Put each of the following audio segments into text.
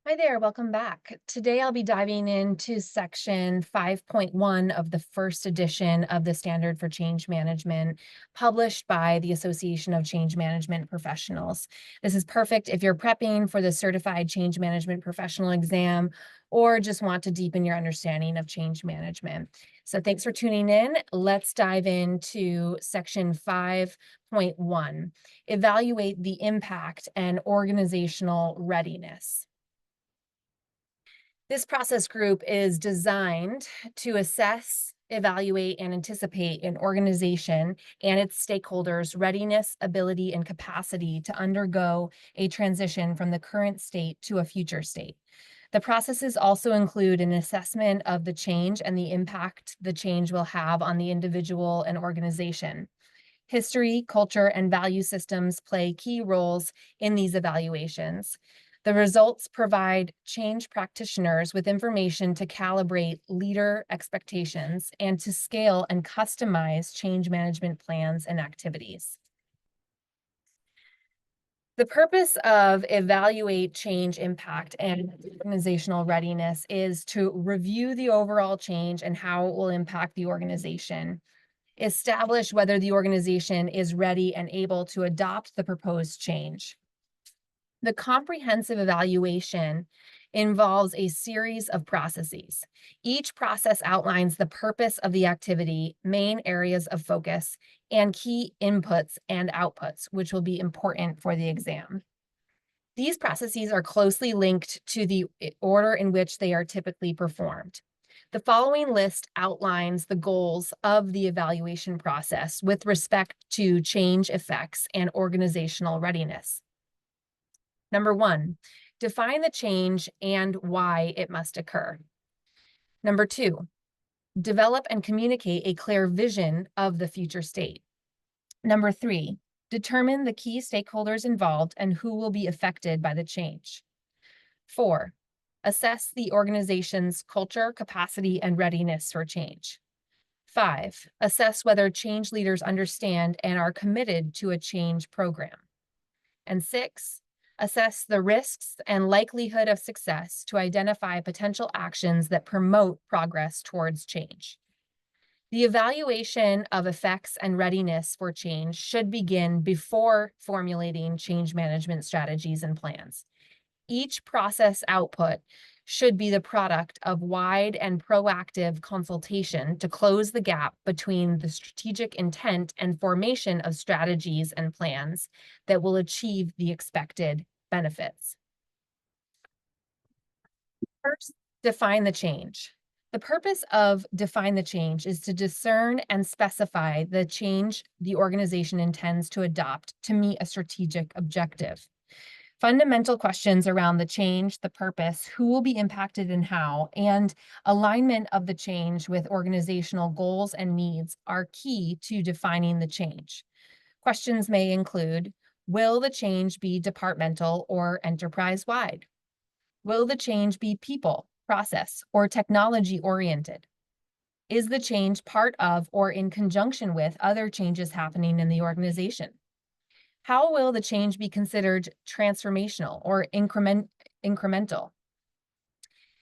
Hi there, welcome back. Today I'll be diving into section 5.1 of the first edition of the Standard for Change Management, published by the Association of Change Management Professionals. This is perfect if you're prepping for the Certified Change Management Professional exam or just want to deepen your understanding of change management. So thanks for tuning in. Let's dive into section 5.1, evaluate the impact and organizational readiness. This process group is designed to assess, evaluate, and anticipate an organization and its stakeholders' readiness, ability, and capacity to undergo a transition from the current state to a future state. The processes also include an assessment of the change and the impact the change will have on the individual and organization. History, culture, and value systems play key roles in these evaluations. The results provide change practitioners with information to calibrate leader expectations and to scale and customize change management plans and activities. The purpose of evaluate change impact and organizational readiness is to review the overall change and how it will impact the organization. Establish whether the organization is ready and able to adopt the proposed change. The comprehensive evaluation involves a series of processes. Each process outlines the purpose of the activity, main areas of focus, and key inputs and outputs, which will be important for the exam. These processes are closely linked to the order in which they are typically performed. The following list outlines the goals of the evaluation process with respect to change effects and organizational readiness. Number 1, define the change and why it must occur. Number 2, develop and communicate a clear vision of the future state. Number 3, determine the key stakeholders involved and who will be affected by the change. 4, assess the organization's culture, capacity, and readiness for change. 5, assess whether change leaders understand and are committed to a change program. And 6, assess the risks and likelihood of success to identify potential actions that promote progress towards change. The evaluation of effects and readiness for change should begin before formulating change management strategies and plans. Each process output should be the product of wide and proactive consultation to close the gap between the strategic intent and formation of strategies and plans that will achieve the expected benefits. First, define the change. The purpose of define the change is to discern and specify the change the organization intends to adopt to meet a strategic objective. Fundamental questions around the change, the purpose, who will be impacted and how, and alignment of the change with organizational goals and needs are key to defining the change. Questions may include, will the change be departmental or enterprise-wide? Will the change be people, process, or technology-oriented? Is the change part of or in conjunction with other changes happening in the organization? How will the change be considered transformational or incremental?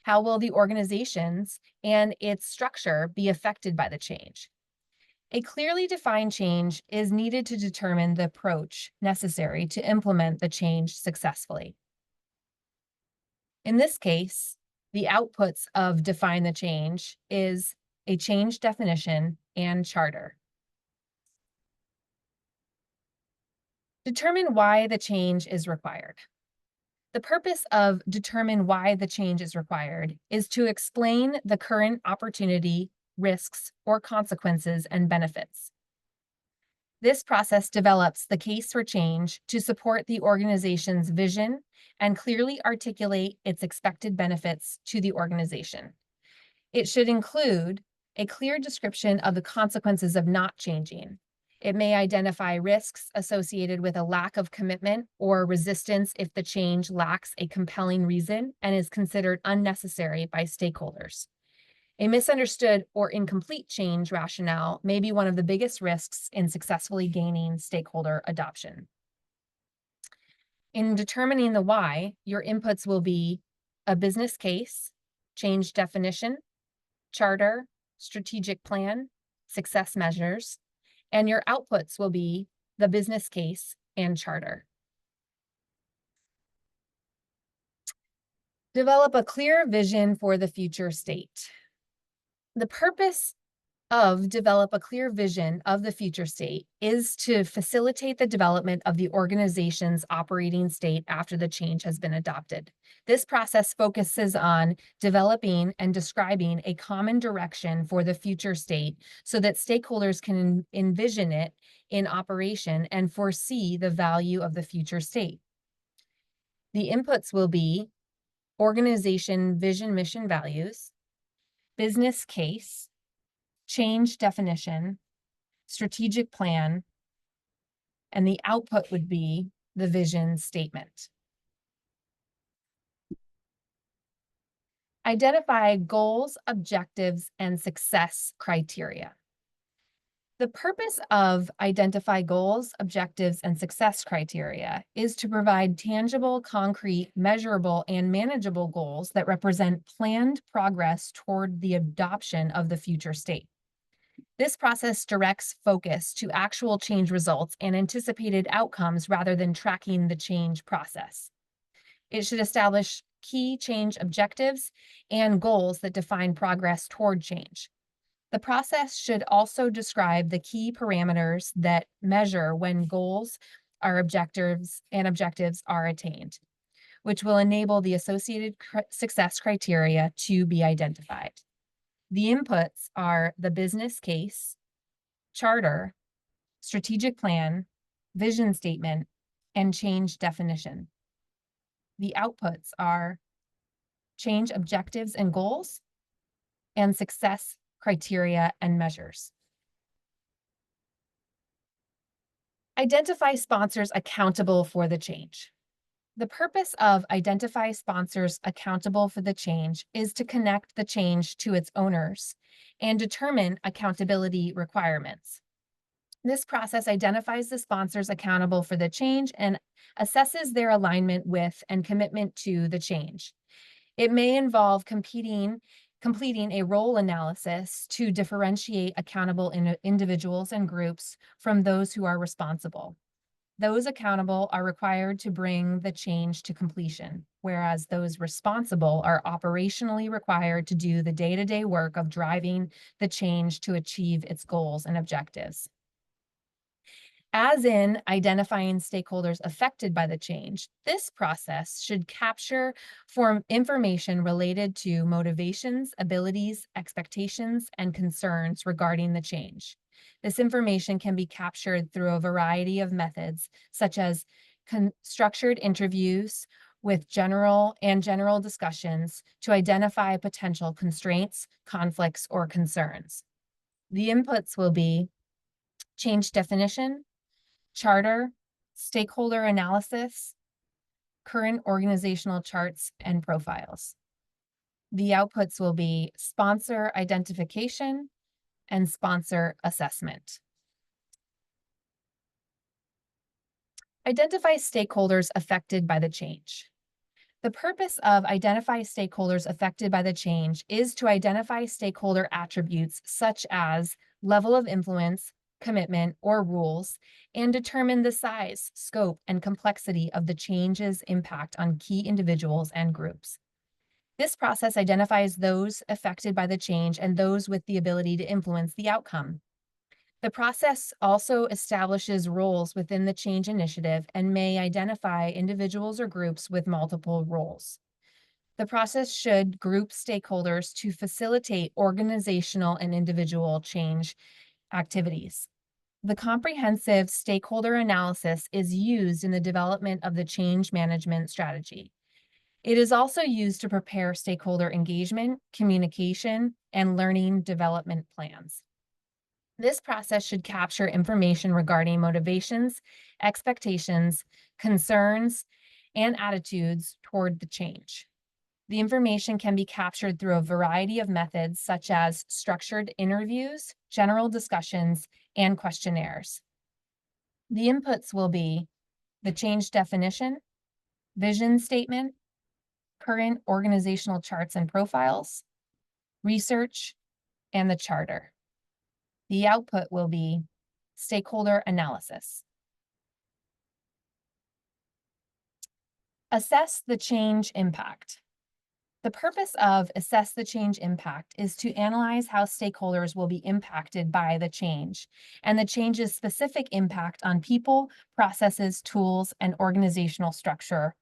How will the organizations and its structure be affected by the change? A clearly defined change is needed to determine the approach necessary to implement the change successfully. In this case, the outputs of define the change is a change definition and charter. Determine why the change is required. The purpose of determine why the change is required is to explain the current opportunity, risks, or consequences and benefits. This process develops the case for change to support the organization's vision and clearly articulate its expected benefits to the organization. It should include a clear description of the consequences of not changing. It may identify risks associated with a lack of commitment or resistance if the change lacks a compelling reason and is considered unnecessary by stakeholders. A misunderstood or incomplete change rationale may be one of the biggest risks in successfully gaining stakeholder adoption. In determining the why, your inputs will be a business case, change definition, charter, strategic plan, success measures, and your outputs will be the business case and charter. Develop a clear vision for the future state. The purpose of develop a clear vision of the future state is to facilitate the development of the organization's operating state after the change has been adopted. This process focuses on developing and describing a common direction for the future state so that stakeholders can envision it in operation and foresee the value of the future state. The inputs will be organization vision, mission, values, business case, change definition, strategic plan, and the output would be the vision statement. Identify goals, objectives, and success criteria. The purpose of identify goals, objectives, and success criteria is to provide tangible, concrete, measurable, and manageable goals that represent planned progress toward the adoption of the future state. This process directs focus to actual change results and anticipated outcomes rather than tracking the change process. It should establish key change objectives and goals that define progress toward change. The process should also describe the key parameters that measure when goals are objectives are attained, which will enable the associated success criteria to be identified. The inputs are the business case, charter, strategic plan, vision statement, and change definition. The outputs are change objectives and goals, and success criteria and measures. Identify sponsors accountable for the change. The purpose of identify sponsors accountable for the change is to connect the change to its owners and determine accountability requirements. This process identifies the sponsors accountable for the change and assesses their alignment with and commitment to the change. It may involve completing a role analysis to differentiate accountable individuals and groups from those who are responsible. Those accountable are required to bring the change to completion, whereas those responsible are operationally required to do the day-to-day work of driving the change to achieve its goals and objectives. As in identifying stakeholders affected by the change, this process should capture information related to motivations, abilities, expectations, and concerns regarding the change. This information can be captured through a variety of methods, such as structured interviews with general discussions to identify potential constraints, conflicts, or concerns. The inputs will be change definition, charter, stakeholder analysis, current organizational charts and profiles. The outputs will be sponsor identification and sponsor assessment. Identify stakeholders affected by the change. The purpose of identify stakeholders affected by the change is to identify stakeholder attributes such as level of influence, commitment, or rules, and determine the size, scope, and complexity of the change's impact on key individuals and groups. This process identifies those affected by the change and those with the ability to influence the outcome. The process also establishes roles within the change initiative and may identify individuals or groups with multiple roles. The process should group stakeholders to facilitate organizational and individual change activities. The comprehensive stakeholder analysis is used in the development of the change management strategy. It is also used to prepare stakeholder engagement, communication, and learning development plans. This process should capture information regarding motivations, expectations, concerns, and attitudes toward the change. The information can be captured through a variety of methods, such as structured interviews, general discussions, and questionnaires. The inputs will be the change definition, vision statement, current organizational charts and profiles, research, and the charter. The output will be stakeholder analysis. Assess the change impact. The purpose of assess the change impact is to analyze how stakeholders will be impacted by the change and the change's specific impact on people, processes, tools, and organizational structure,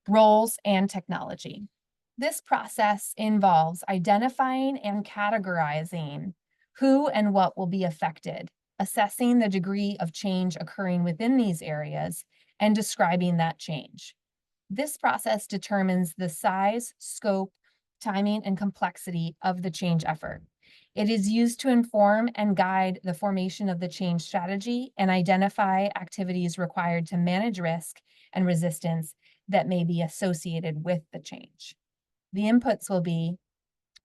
roles, and technology. This process involves identifying and categorizing who and what will be affected, assessing the degree of change occurring within these areas, and describing that change. This process determines the size, scope, timing, and complexity of the change effort. It is used to inform and guide the formation of the change strategy and identify activities required to manage risk and resistance that may be associated with the change. The inputs will be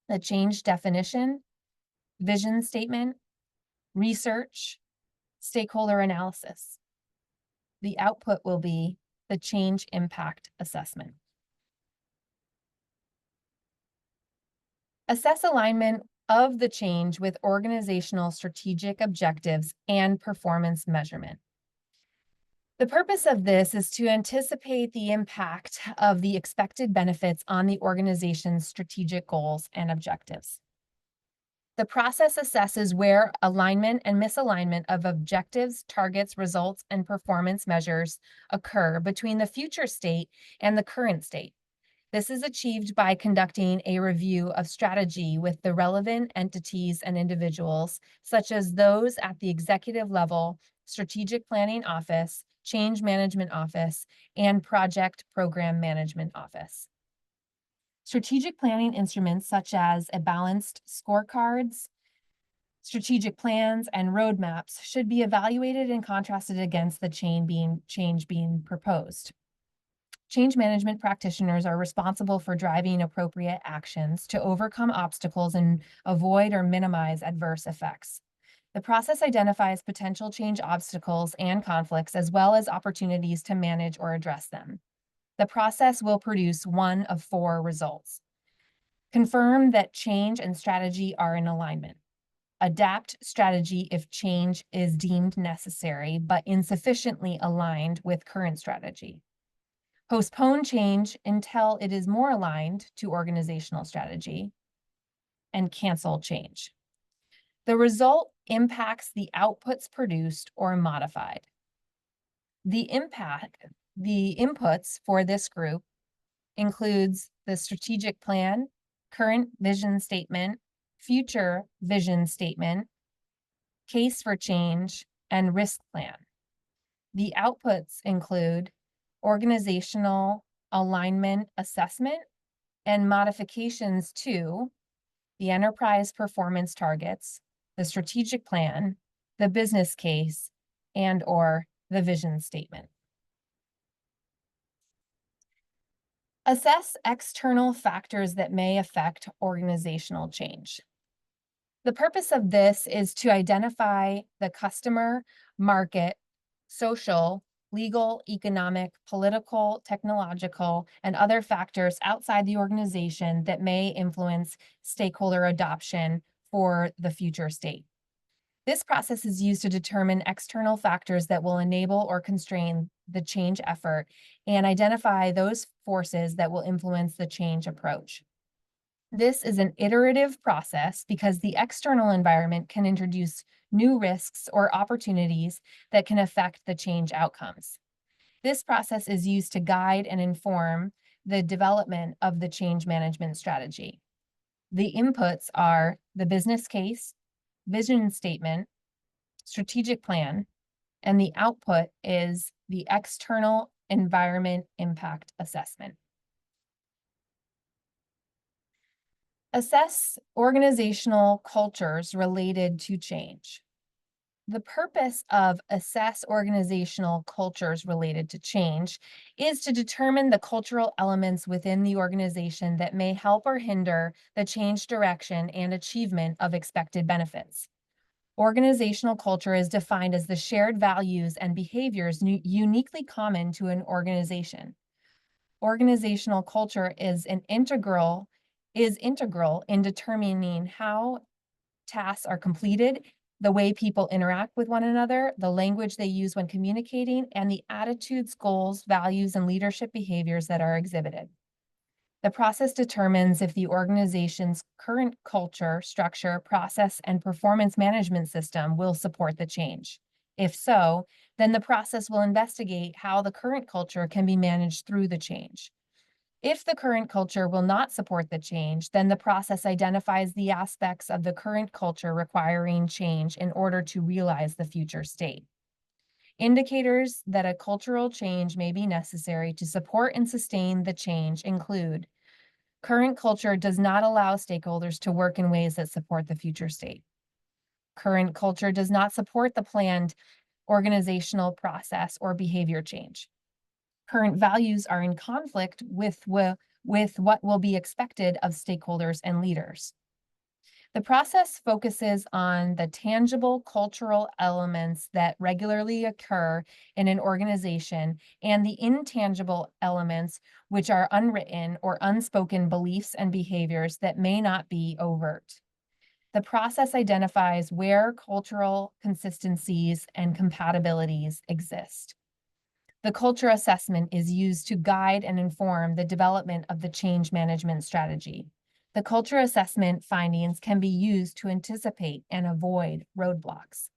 the change definition, vision statement, research, stakeholder analysis. The output will be the change impact assessment. Assess alignment of the change with organizational strategic objectives and performance measurement. The purpose of this is to anticipate the impact of the expected benefits on the organization's strategic goals and objectives. The process assesses where alignment and misalignment of objectives, targets, results, and performance measures occur between the future state and the current state. This is achieved by conducting a review of strategy with the relevant entities and individuals, such as those at the executive level, strategic planning office, change management office, and project program management office. Strategic planning instruments such as a balanced scorecards, strategic plans, and roadmaps should be evaluated and contrasted against the change being proposed. Change management practitioners are responsible for driving appropriate actions to overcome obstacles and avoid or minimize adverse effects. The process identifies potential change obstacles and conflicts, as well as opportunities to manage or address them. The process will produce one of 4 results. Confirm that change and strategy are in alignment. Adapt strategy if change is deemed necessary but insufficiently aligned with current strategy. Postpone change until it is more aligned to organizational strategy. And cancel change. The result impacts the outputs produced or modified. The inputs for this group includes the strategic plan, current vision statement, future vision statement, case for change, and risk plan. The outputs include organizational alignment assessment and modifications to the enterprise performance targets, the strategic plan, the business case, and/or the vision statement. Assess external factors that may affect organizational change. The purpose of this is to identify the customer, market, social, legal, economic, political, technological, and other factors outside the organization that may influence stakeholder adoption for the future state. This process is used to determine external factors that will enable or constrain the change effort and identify those forces that will influence the change approach. This is an iterative process because the external environment can introduce new risks or opportunities that can affect the change outcomes. This process is used to guide and inform the development of the change management strategy. The inputs are the business case, vision statement, strategic plan, and the output is the external environment impact assessment. Assess organizational cultures related to change. The purpose of assess organizational cultures related to change is to determine the cultural elements within the organization that may help or hinder the change direction and achievement of expected benefits. Organizational culture is defined as the shared values and behaviors uniquely common to an organization. Organizational culture is integral in determining how tasks are completed, the way people interact with one another, the language they use when communicating, and the attitudes, goals, values, and leadership behaviors that are exhibited. The process determines if the organization's current culture, structure, process, and performance management system will support the change. If so, then the process will investigate how the current culture can be managed through the change. If the current culture will not support the change, then the process identifies the aspects of the current culture requiring change in order to realize the future state. Indicators that a cultural change may be necessary to support and sustain the change include: current culture does not allow stakeholders to work in ways that support the future state. Current culture does not support the planned organizational process or behavior change. Current values are in conflict with what will be expected of stakeholders and leaders. The process focuses on the tangible cultural elements that regularly occur in an organization and the intangible elements, which are unwritten or unspoken beliefs and behaviors that may not be overt. The process identifies where cultural consistencies and compatibilities exist. The culture assessment is used to guide and inform the development of the change management strategy. The culture assessment findings can be used to anticipate and avoid roadblocks.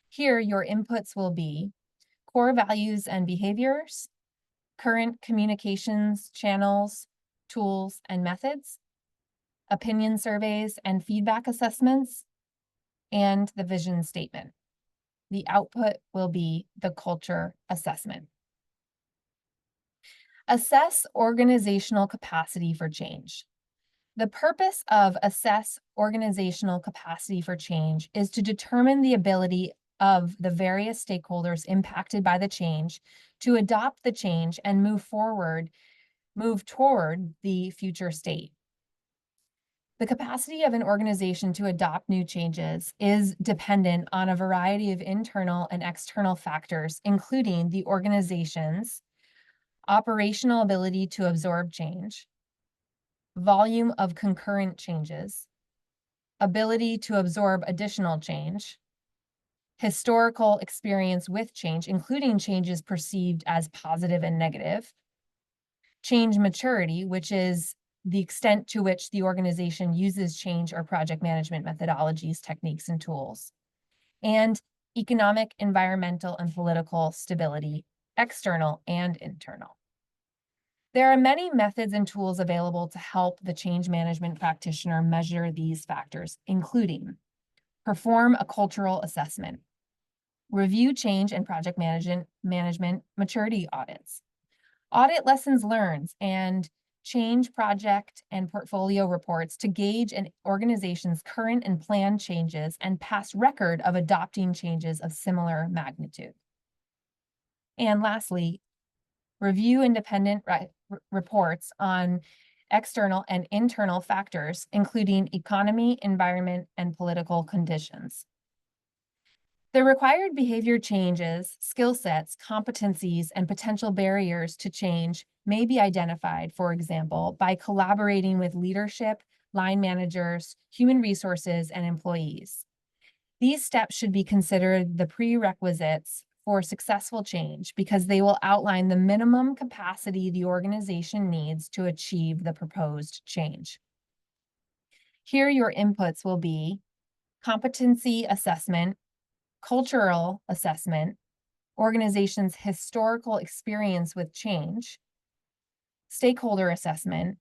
Here, your inputs will be core values and behaviors, current communications channels, tools, and methods, opinion surveys and feedback assessments, and the vision statement. The output will be the culture assessment. Assess organizational capacity for change. The purpose of assess organizational capacity for change is to determine the ability of the various stakeholders impacted by the change to adopt the change and move toward the future state. The capacity of an organization to adopt new changes is dependent on a variety of internal and external factors, including the organization's operational ability to absorb change, volume of concurrent changes, ability to absorb additional change, historical experience with change, including changes perceived as positive and negative, change maturity, which is the extent to which the organization uses change or project management methodologies, techniques, and tools, and economic, environmental, and political stability, external and internal. There are many methods and tools available to help the change management practitioner measure these factors, including perform a cultural assessment, review change and project management maturity audits, audit lessons learned, and change project and portfolio reports to gauge an organization's current and planned changes and past record of adopting changes of similar magnitude. And lastly, review independent reports on external and internal factors, including economy, environment, and political conditions. The required behavior changes, skill sets, competencies, and potential barriers to change may be identified, for example, by collaborating with leadership, line managers, human resources, and employees. These steps should be considered the prerequisites for successful change because they will outline the minimum capacity the organization needs to achieve the proposed change. Here, your inputs will be competency assessment, cultural assessment, organization's historical experience with change, stakeholder assessment,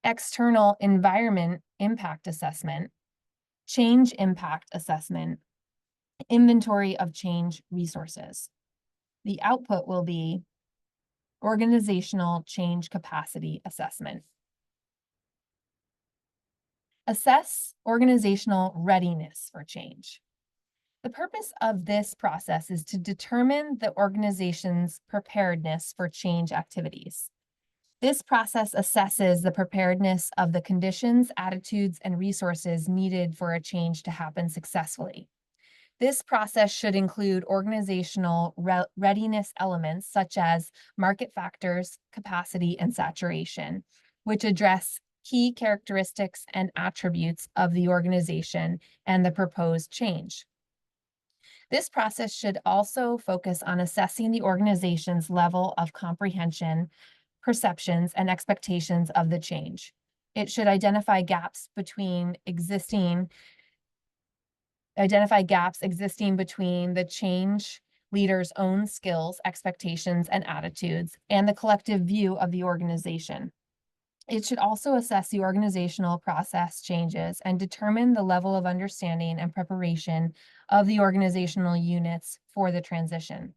external environment impact assessment, change impact assessment, inventory of change resources. The output will be organizational change capacity assessment. Assess organizational readiness for change. The purpose of this process is to determine the organization's preparedness for change activities. This process assesses the preparedness of the conditions, attitudes, and resources needed for a change to happen successfully. This process should include organizational readiness elements such as market factors, capacity, and saturation, which address key characteristics and attributes of the organization and the proposed change. This process should also focus on assessing the organization's level of comprehension, perceptions, and expectations of the change. It should identify gaps existing between the change leader's own skills, expectations, and attitudes, and the collective view of the organization. It should also assess the organizational process changes and determine the level of understanding and preparation of the organizational units for the transition.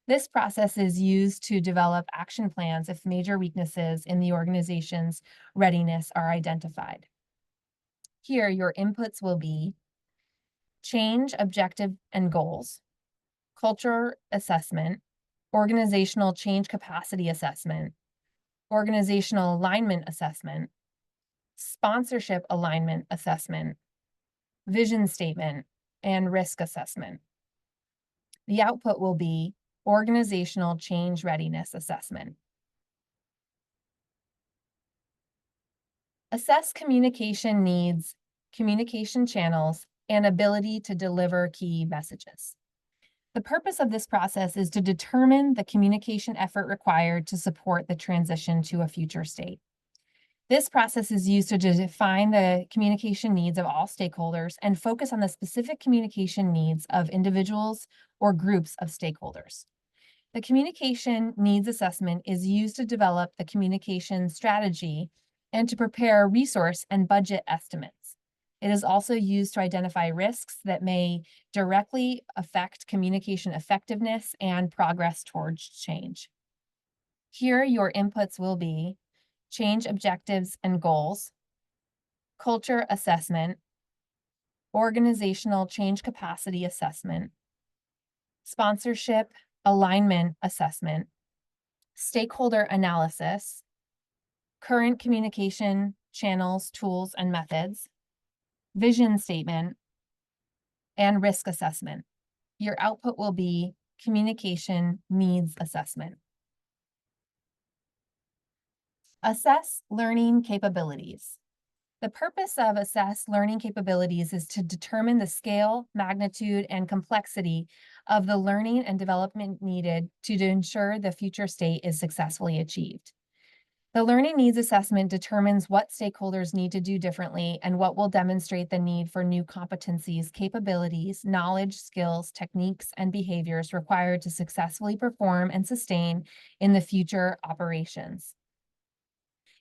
This process is used to develop action plans if major weaknesses in the organization's readiness are identified. Here, your inputs will be change, objective, and goals, culture assessment, organizational change capacity assessment, organizational alignment assessment, sponsorship alignment assessment, vision statement, and risk assessment. The output will be organizational change readiness assessment. Assess communication needs, communication channels, and ability to deliver key messages. The purpose of this process is to determine the communication effort required to support the transition to a future state. This process is used to define the communication needs of all stakeholders and focus on the specific communication needs of individuals or groups of stakeholders. The communication needs assessment is used to develop the communication strategy and to prepare resource and budget estimates. It is also used to identify risks that may directly affect communication effectiveness and progress towards change. Here, your inputs will be change objectives and goals, culture assessment, organizational change capacity assessment, sponsorship alignment assessment, stakeholder analysis, current communication channels, tools, and methods, vision statement, and risk assessment. Your output will be communication needs assessment. Assess learning capabilities. The purpose of assess learning capabilities is to determine the scale, magnitude, and complexity of the learning and development needed to ensure the future state is successfully achieved. The learning needs assessment determines what stakeholders need to do differently and what will demonstrate the need for new competencies, capabilities, knowledge, skills, techniques, and behaviors required to successfully perform and sustain in the future operations.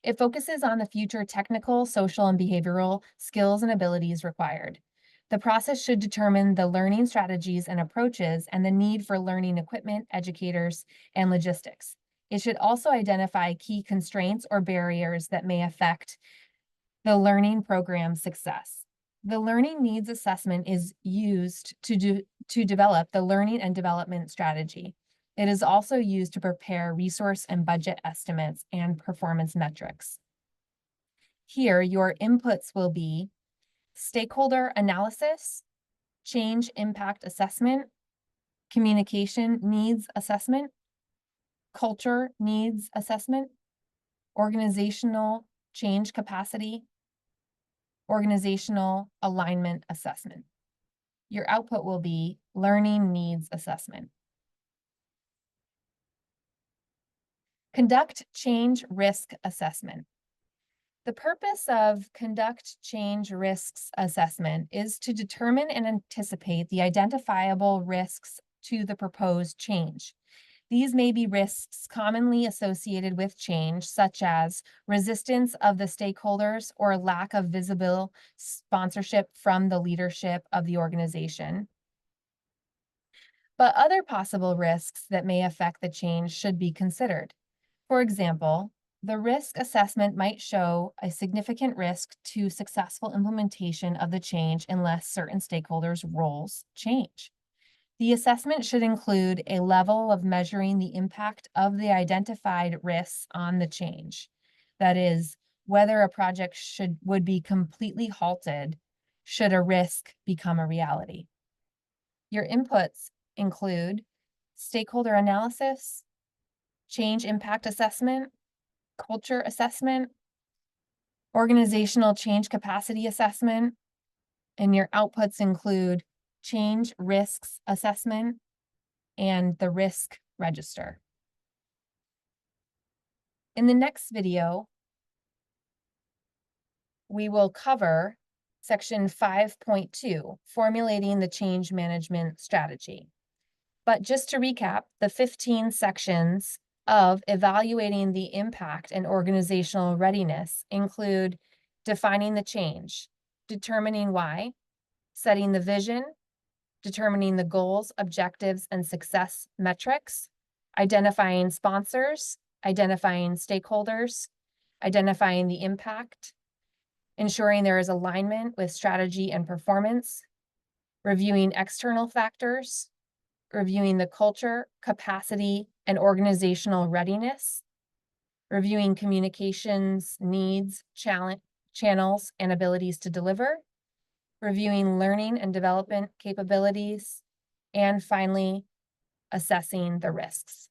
It focuses on the future technical, social, and behavioral skills and abilities required. The process should determine the learning strategies and approaches and the need for learning equipment, educators, and logistics. It should also identify key constraints or barriers that may affect the learning program's success. The learning needs assessment is used to develop the learning and development strategy. It is also used to prepare resource and budget estimates and performance metrics. Here, your inputs will be stakeholder analysis, change impact assessment, communication needs assessment, culture needs assessment, organizational change capacity, organizational alignment assessment. Your output will be learning needs assessment. Conduct change risk assessment. The purpose of conduct change risks assessment is to determine and anticipate the identifiable risks to the proposed change. These may be risks commonly associated with change, such as resistance of the stakeholders or lack of visible sponsorship from the leadership of the organization. But other possible risks that may affect the change should be considered. For example, the risk assessment might show a significant risk to successful implementation of the change unless certain stakeholders' roles change. The assessment should include a level of measuring the impact of the identified risks on the change. That is, whether a project would be completely halted should a risk become a reality. Your inputs include stakeholder analysis, change impact assessment, culture assessment, organizational change capacity assessment, and your outputs include change risks assessment and the risk register. In the next video, we will cover section 5.2, formulating the change management strategy. But just to recap, the 15 sections of evaluating the impact and organizational readiness include defining the change, determining why, setting the vision, determining the goals, objectives, and success metrics, identifying sponsors, identifying stakeholders, identifying the impact, ensuring there is alignment with strategy and performance, reviewing external factors, reviewing the culture, capacity, and organizational readiness, reviewing communications needs, channels, and abilities to deliver, reviewing learning and development capabilities, and finally, assessing the risks.